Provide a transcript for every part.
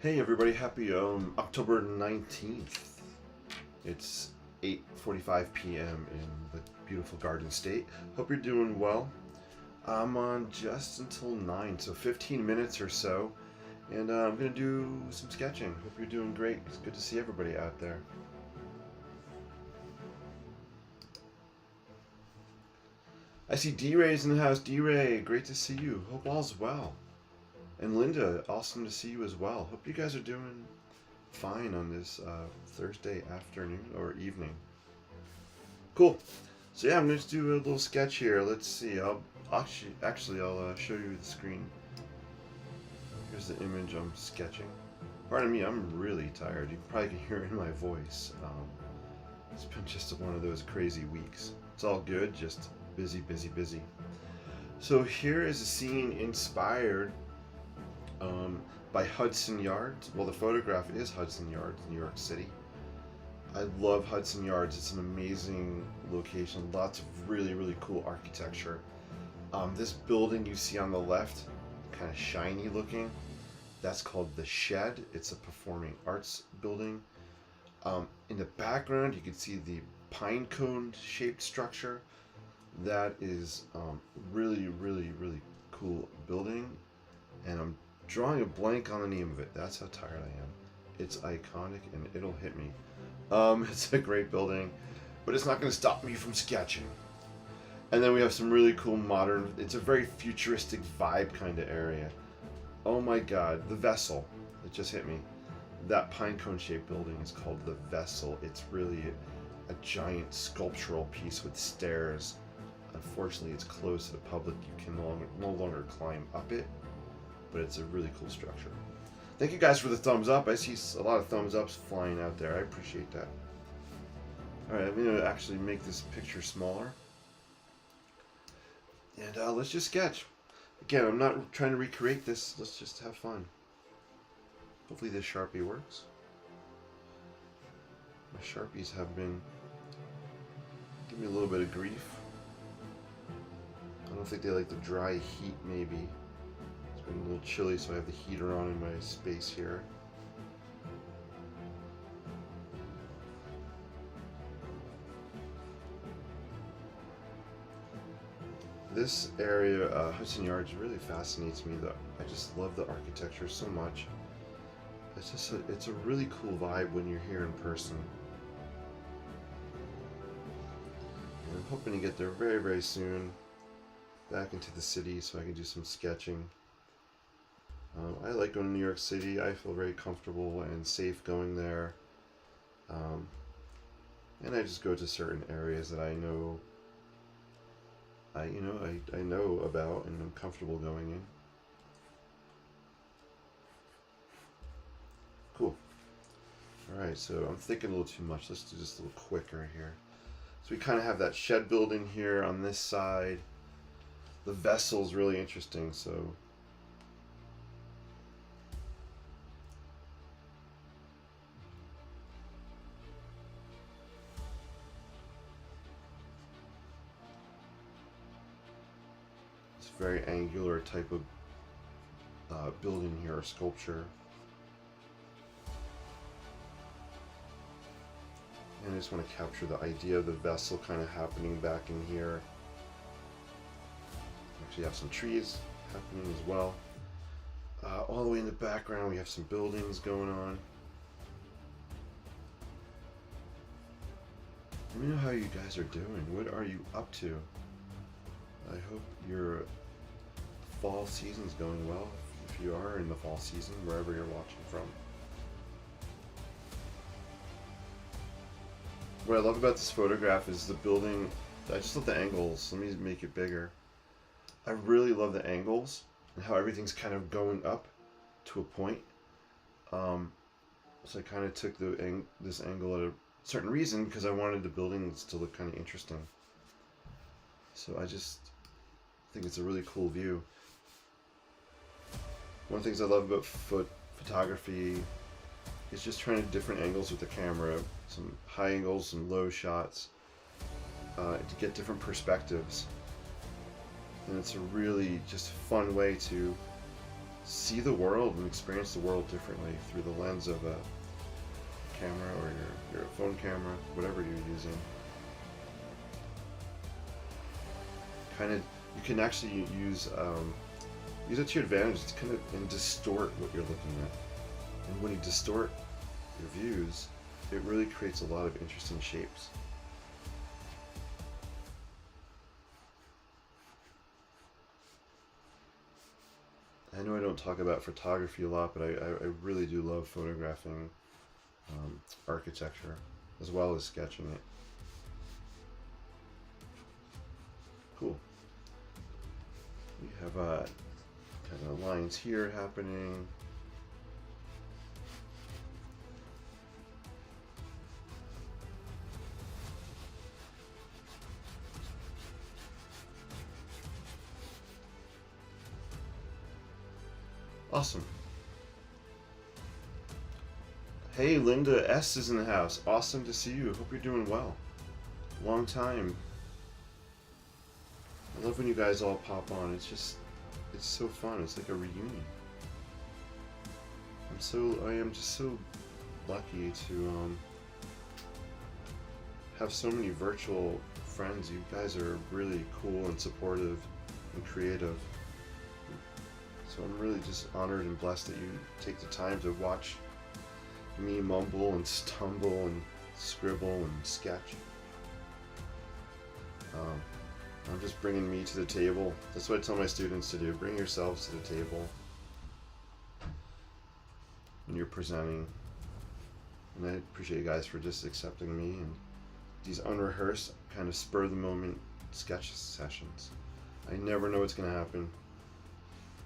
Hey everybody, happy October 19th. It's 8:45 p.m. in the beautiful Garden State. Hope you're doing well. I'm on just until 9, so 15 minutes or so. And I'm going to do some sketching. Hope you're doing great. It's good to see everybody out there. I see D-Ray's in the house. D-Ray, great to see you. Hope all's well. And Linda, awesome to see you as well. Hope you guys are doing fine on this Thursday afternoon or evening. Cool. So yeah, I'm going to do a little sketch here. Let's see. I'll show you the screen. Here's the image I'm sketching. Pardon me, I'm really tired. You probably can hear it in my voice. It's been just one of those crazy weeks. It's all good, just busy, busy, busy. So here is a scene inspired by Hudson Yards. Well, the photograph is Hudson Yards, New York City. I love Hudson Yards. It's an amazing location. Lots of really, really cool architecture. This building you see on the left, kind of shiny looking, that's called the Shed. It's a performing arts building. In the background, you can see the pine cone shaped structure. That is really, really, really cool building. And I'm drawing a blank on the name of it. That's how tired I am. It's iconic and it'll hit me. It's a great building, but it's not going to stop me from sketching. And then we have some really cool modern, it's a very futuristic vibe kind of area. Oh my god, the Vessel. It just hit me. That pine cone shaped building is called the Vessel. It's really a giant sculptural piece with stairs. Unfortunately, it's closed to the public. You can no longer climb up it, but it's a really cool structure. Thank you guys for the thumbs up. I see a lot of thumbs ups flying out there. I appreciate that. Alright, I'm going to actually make this picture smaller. And let's just sketch. Again, I'm not trying to recreate this. Let's just have fun. Hopefully this Sharpie works. My Sharpies have been giving me a little bit of grief. I don't think they like the dry heat, maybe. It's been a little chilly, so I have the heater on in my space here. This area, Hudson Yards, really fascinates me. I just love the architecture so much. It's a really cool vibe when you're here in person. And I'm hoping to get there very, very soon. Back into the city so I can do some sketching. I like going to New York City. I feel very comfortable and safe going there. And I just go to certain areas that I know I know about and I'm comfortable going in. Cool. Alright, so I'm thinking a little too much. Let's do this a little quicker here. So we kind of have that shed building here on this side. The Vessel's really interesting, so it's a very angular type of building here, or sculpture. And I just want to capture the idea of the vessel kind of happening back in here. Actually have some trees happening as well. All the way in the background we have some buildings going on. Let me know how you guys are doing. What are you up to? I hope your fall season's going well, if you are in the fall season, wherever you're watching from. What I love about this photograph is the building. I just love the angles. Let me make it bigger. I really love the angles and how everything's kind of going up to a point. So I kind of took this angle at a certain reason because I wanted the buildings to look kind of interesting. So I just think it's a really cool view. One of the things I love about photography is just trying to different angles with the camera, some high angles, some low shots, to get different perspectives. And it's a really just fun way to see the world and experience the world differently through the lens of a camera or your phone camera, whatever you're using. Kind of, you can actually use it to your advantage to kind of and distort what you're looking at. And when you distort your views, it really creates a lot of interesting shapes. I know I don't talk about photography a lot, but I really do love photographing architecture as well as sketching it. Cool. We have kind of lines here happening. Awesome. Hey, Linda S is in the house. Awesome to see you. Hope you're doing well. Long time. I love when you guys all pop on. It's so fun. It's like a reunion. I am just so lucky to have so many virtual friends. You guys are really cool and supportive and creative. So I'm really just honored and blessed that you take the time to watch me mumble and stumble and scribble and sketch. I'm just bringing me to the table. That's what I tell my students to do. Bring yourselves to the table when you're presenting. And I appreciate you guys for just accepting me and these unrehearsed, kind of spur of the moment sketch sessions. I never know what's going to happen.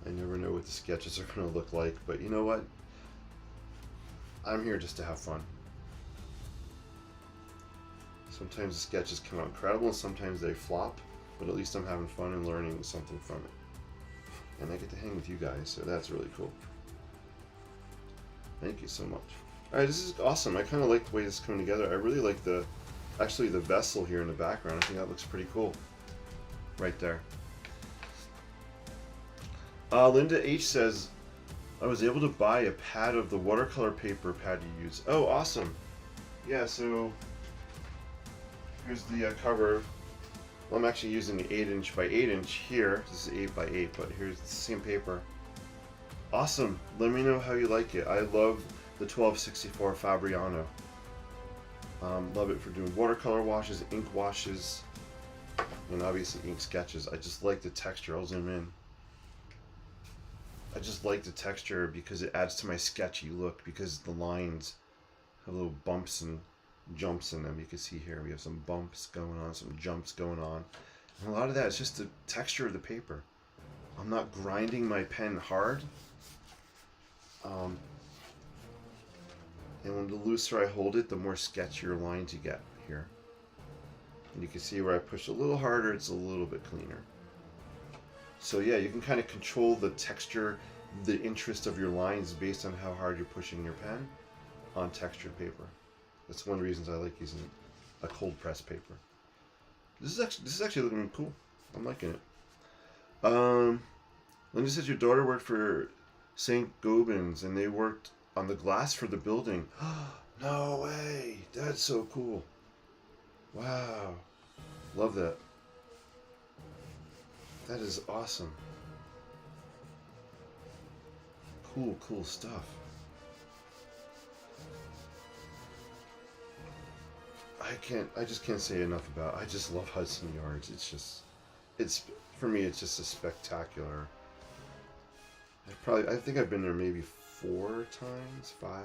I never know what the sketches are going to look like, but you know what? I'm here just to have fun. Sometimes the sketches come out incredible and sometimes they flop, but at least I'm having fun and learning something from it. And I get to hang with you guys, so that's really cool. Thank you so much. Alright, this is awesome. I kind of like the way this is coming together. I really like the vessel here in the background. I think that looks pretty cool. Right there. Linda H says, I was able to buy a pad of the watercolor paper pad you use. Oh, awesome. Yeah, so here's the cover. Well, I'm actually using the 8" by 8" here. This is 8 by 8, but here's the same paper. Awesome. Let me know how you like it. I love the 1264 Fabriano. Love it for doing watercolor washes, ink washes, and obviously ink sketches. I just like the texture. I'll zoom in. I just like the texture because it adds to my sketchy look, because the lines have little bumps and jumps in them. You can see here we have some bumps going on, some jumps going on. And a lot of that is just the texture of the paper. I'm not grinding my pen hard. And when the looser I hold it, the more sketchier lines you get here. And you can see where I push a little harder, it's a little bit cleaner. So yeah, you can kind of control the texture, the interest of your lines based on how hard you're pushing your pen on textured paper. That's one of the reasons I like using a cold press paper. This is actually looking cool. I'm liking it. Linda says your daughter worked for St. Gobin's and they worked on the glass for the building. No way! That's so cool. Wow. Love that. That is awesome. Cool stuff. I just can't say enough about it. I just love Hudson Yards. For me, it's just a spectacular. I think I've been there maybe 4 times, 5.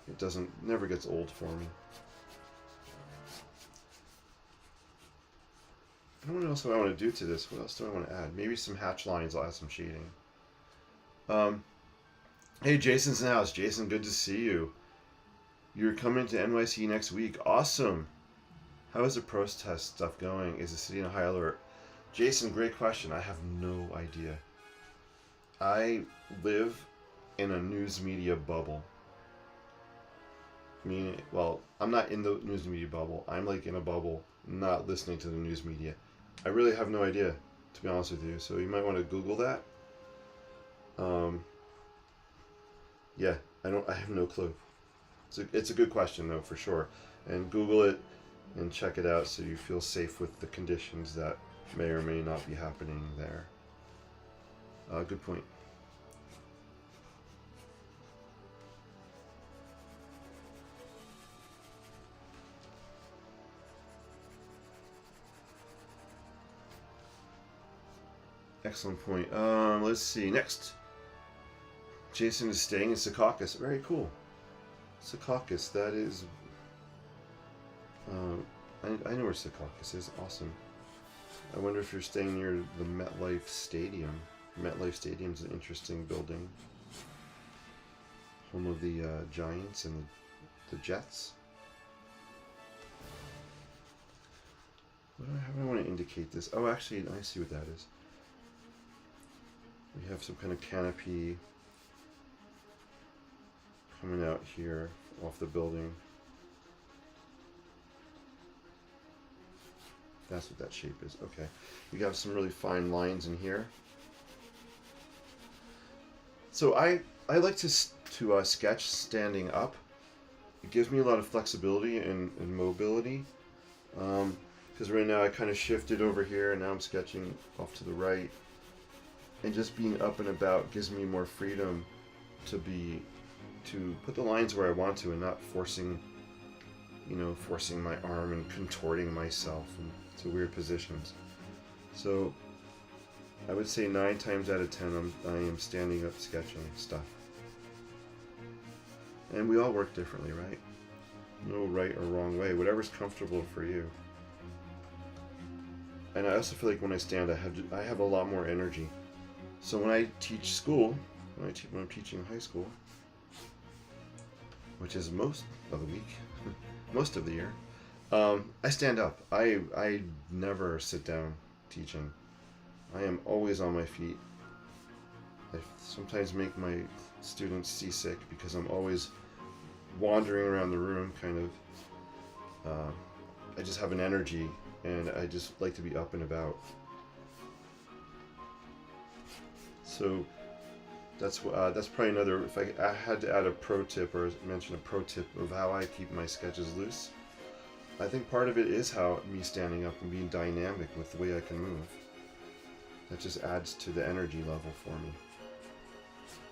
It never gets old for me. I don't know what else I want to do to this. What else do I want to add? Maybe some hatch lines. I'll add some shading. Hey, Jason's in the house. Jason, good to see you. You're coming to NYC next week. Awesome. How is the protest stuff going? Is the city in a high alert? Jason, great question. I have no idea. I live in a news media bubble. I'm not in the news media bubble. I'm like in a bubble, not listening to the news media. I really have no idea, to be honest with you. So you might want to Google that. Yeah, I have no clue. It's a good question though, for sure. And Google it and check it out so you feel safe with the conditions that may or may not be happening there. Good point. Excellent point. Let's see. Next, Jason is staying in Secaucus. Very cool. Secaucus. That is. I know where Secaucus is. Awesome. I wonder if you're staying near the MetLife Stadium. MetLife Stadium's an interesting building. Home of the Giants and the Jets. How do I want to indicate this? Oh, actually, I see what that is. We have some kind of canopy coming out here off the building. That's what that shape is. Okay. We have some really fine lines in here. So I like to sketch standing up. It gives me a lot of flexibility and mobility. Because right now I kind of shifted over here and now I'm sketching off to the right. And just being up and about gives me more freedom to put the lines where I want to and not forcing my arm and contorting myself into weird positions. So I would say 9 times out of 10 I am standing up sketching stuff. And we all work differently, right? No right or wrong way, whatever's comfortable for you. And I also feel like when I stand I have a lot more energy. So when I teach school, when I'm teaching high school, which is most of the week, most of the year, I stand up. I never sit down teaching. I am always on my feet. I sometimes make my students seasick because I'm always wandering around the room, kind of. I just have an energy, and I just like to be up and about. So that's probably another. If I had to add a pro tip or mention a pro tip of how I keep my sketches loose, I think part of it is how me standing up and being dynamic with the way I can move. That just adds to the energy level for me.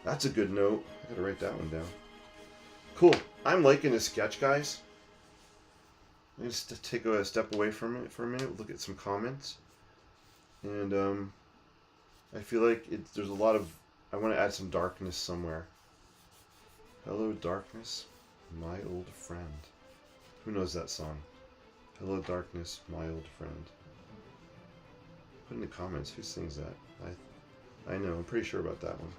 That's a good note. I gotta write that one down. Cool. I'm liking this sketch, guys. I'm gonna just take a step away from it for a minute. Look at some comments, and I feel like there's a lot of. I want to add some darkness somewhere. Hello, darkness, my old friend. Who knows that song? Hello, darkness, my old friend. Put in the comments who sings that. I know. I'm pretty sure about that one.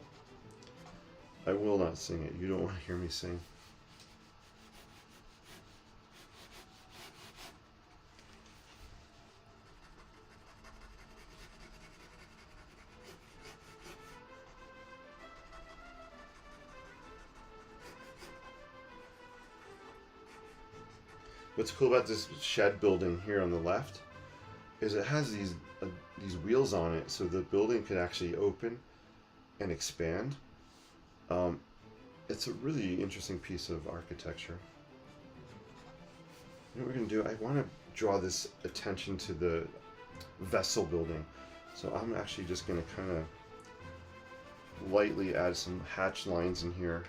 I will not sing it. You don't want to hear me sing. What's cool about this shed building here on the left is it has these wheels on it, so the building can actually open and expand. It's a really interesting piece of architecture. You know what we're gonna do? I want to draw this attention to the vessel building, so I'm actually just gonna kind of lightly add some hatch lines in here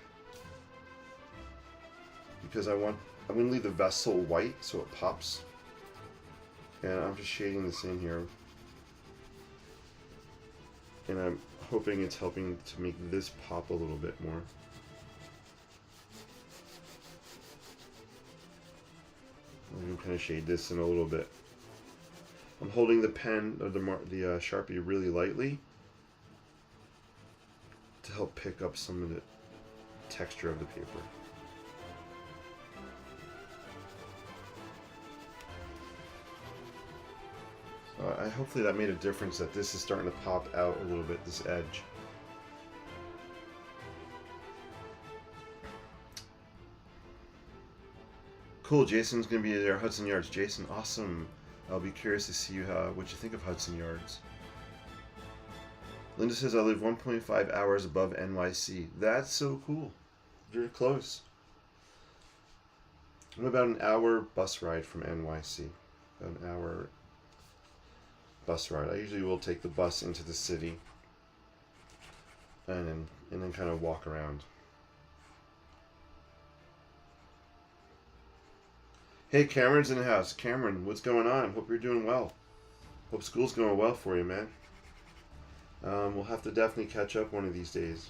because I'm going to leave the vessel white so it pops, and I'm just shading this in here, and I'm hoping it's helping to make this pop a little bit more. I'm going to kind of shade this in a little bit. I'm holding the pen or the Sharpie really lightly to help pick up some of the texture of the paper. Hopefully that made a difference, that this is starting to pop out a little bit, this edge. Cool, Jason's going to be there, Hudson Yards. Jason, awesome. I'll be curious to see what you think of Hudson Yards. Linda says, I live 1.5 hours above NYC. That's so cool. You're close. I'm about an hour bus ride from NYC. About an hour bus ride. I usually will take the bus into the city and then kind of walk around. Hey, Cameron's in the house. Cameron, what's going on? Hope you're doing well. Hope school's going well for you, man. We'll have to definitely catch up one of these days.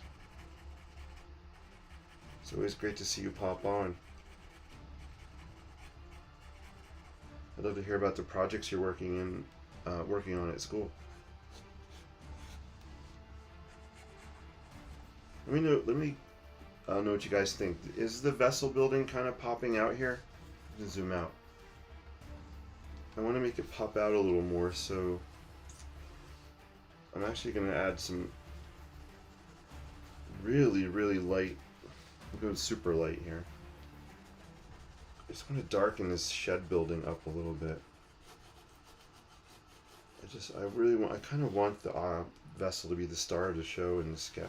It's always great to see you pop on. I'd love to hear about the projects you're working on at school. Let me know what you guys think. Is the vessel building kind of popping out here? Zoom out. I want to make it pop out a little more, so I'm actually going to add some really light. I'm going super light here. I just want to darken this shed building up a little bit. I kind of want the vessel to be the star of the show in the sketch.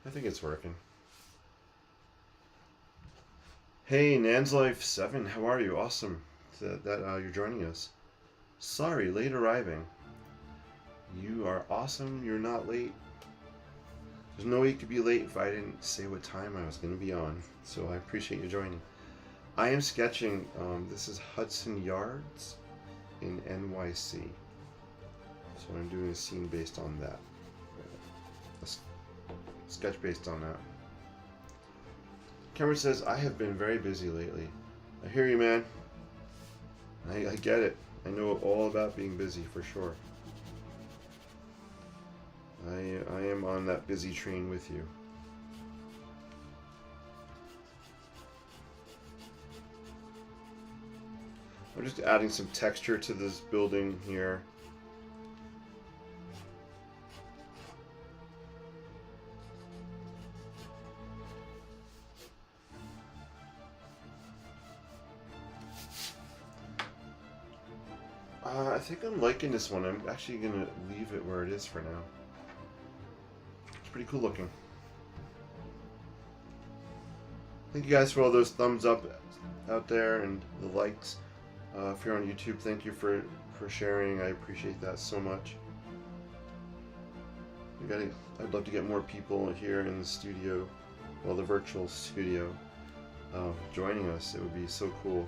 I think it's working. Hey, NansLife7, how are you? Awesome that you're joining us. Sorry, late arriving. You are awesome. You're not late. There's no way you could be late if I didn't say what time I was going to be on. So I appreciate you joining. I am sketching. This is Hudson Yards in NYC. So I'm doing a scene based on that. Sketch based on that. Cameron says, I have been very busy lately. I hear you, man. I get it. I know all about being busy for sure. I am on that busy train with you. I'm just adding some texture to this building here. I think I'm liking this one. I'm actually going to leave it where it is for now. It's pretty cool looking. Thank you guys for all those thumbs up out there and the likes. If you're on YouTube, thank you for sharing. I appreciate that so much. I'd love to get more people here in the studio, well, the virtual studio, joining us. It would be so cool.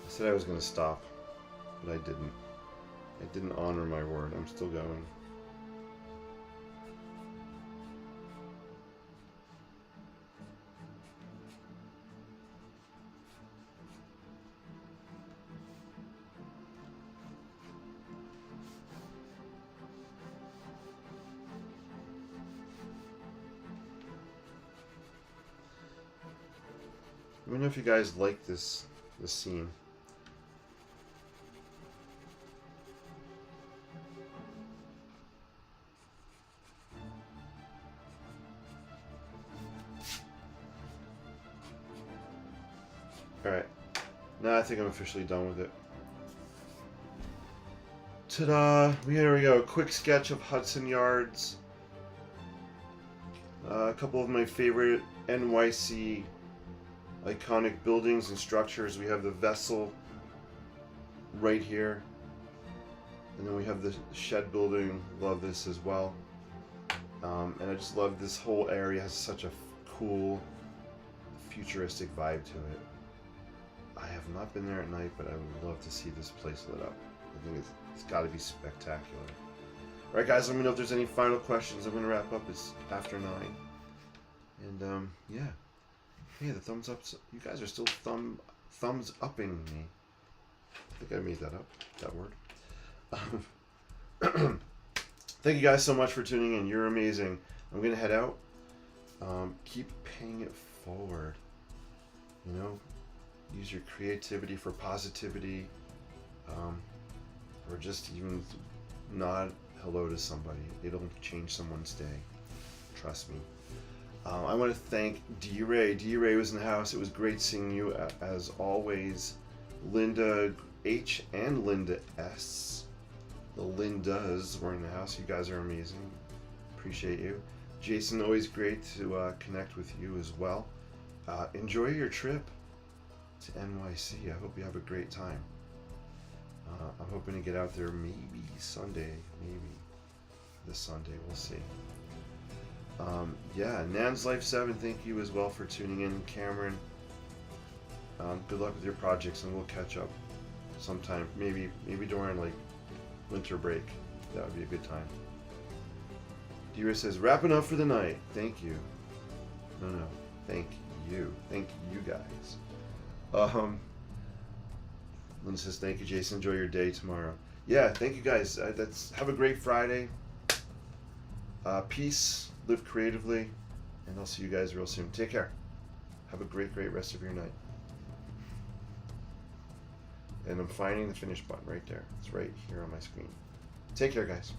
I said I was going to stop, but I didn't. I didn't honor my word. I'm still going. Let me know if you guys like this scene. Alright, now I think I'm officially done with it. Ta-da! Here we go, quick sketch of Hudson Yards. A couple of my favorite NYC iconic buildings and structures. We have the vessel right here. And then we have the shed building. Love this as well. And I just love this whole area. It has such a cool futuristic vibe to it. I have not been there at night, but I would love to see this place lit up. I think it's got to be spectacular. Alright guys, let me know if there's any final questions. I'm going to wrap up. It's after 9. And yeah. Hey, the thumbs up. You guys are still thumbs upping me. think I made that up, that word. Thank you guys so much for tuning in. You're amazing. I'm going to head out. Keep paying it forward. You know, use your creativity for positivity. Or just even nod hello to somebody. It'll change someone's day. Trust me. I want to thank D-Ray. D-Ray was in the house. It was great seeing you as always. Linda H and Linda S. The Lindas were in the house. You guys are amazing. Appreciate you. Jason, always great to connect with you as well. Enjoy your trip to NYC. I hope you have a great time. I'm hoping to get out there maybe Sunday. Maybe this Sunday. We'll see. Yeah, Nan's Life 7, thank you as well for tuning in. Cameron, good luck with your projects, and we'll catch up sometime. Maybe during like winter break. That would be a good time. D-Ray says, wrapping up for the night. Thank you. No. Thank you. Thank you guys. Linda says, thank you, Jason. Enjoy your day tomorrow. Yeah, thank you guys. Have a great Friday. Peace. Live creatively. And I'll see you guys real soon. Take care. Have a great rest of your night. And I'm finding the finish button right there. It's right here on my screen. Take care, guys.